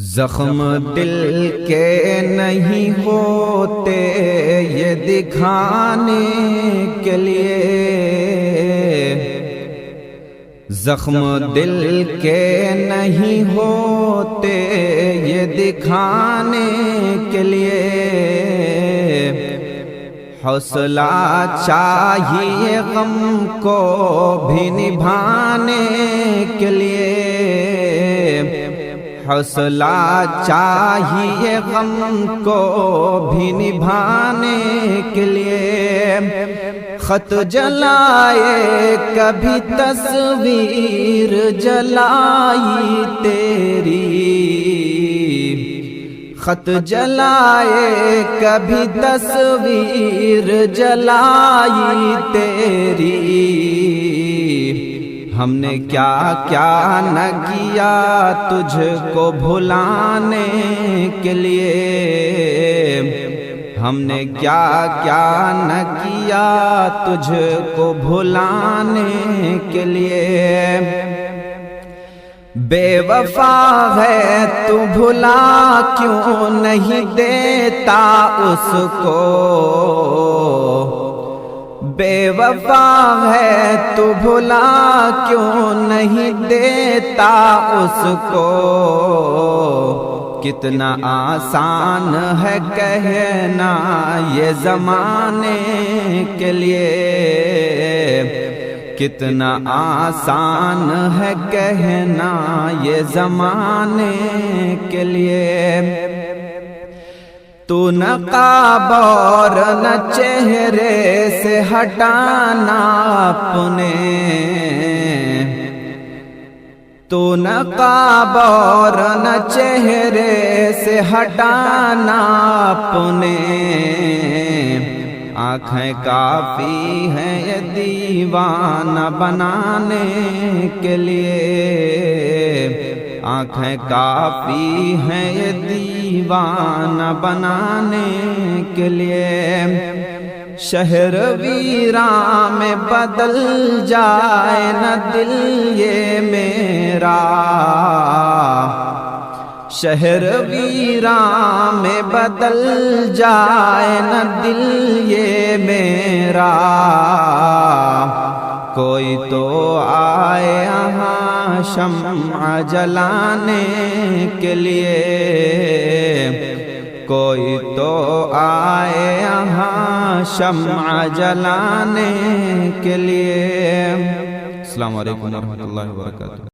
زخم دل کے نہیں ہوتے یہ دکھانے کے لیے، زخم دل کے نہیں ہوتے یہ دکھانے کے لیے، حوصلہ چاہیے غم کو بھی نبھانے کے لیے، حوصلہ چاہیے غم کو بھی نبھانے کے لیے، خط جلائے کبھی تصویر جلائی تیری، خط جلائے کبھی تصویر جلائی تیری، ہم نے کیا کیا نہ کیا تجھ کو بھلانے کے لیے، ہم نے کیا کیا نہ کیا تجھ کو بھلانے کے لیے، بے وفا ہے تو بھلا کیوں نہیں دیتا اس کو، بے وفا ہے تو بھلا کیوں نہیں دیتا اس کو، کتنا آسان ہے کہنا یہ زمانے کے لیے، کتنا آسان ہے کہنا یہ زمانے کے لیے، تو نقاب اور نہ چہرے سے ہٹانا اپنے، تو نقاب اور نہ چہرے سے ہٹانا اپنے، آنکھیں کافی ہیں یہ دیوانہ بنانے کے لیے، آنکھیں کافی ہیں یہ دیوانہ بنانے کے لیے، شہر ویراں میں بدل جائے نہ دل یہ میرا، شہر ویراں میں بدل جائے نہ دل یہ میرا، کوئی تو آئے یہاں شمع جلانے کے لیے، کوئی تو آئے یہاں شمع جلانے کے لیے۔ السلام علیکم ورحمۃ اللہ وبرکاتہ۔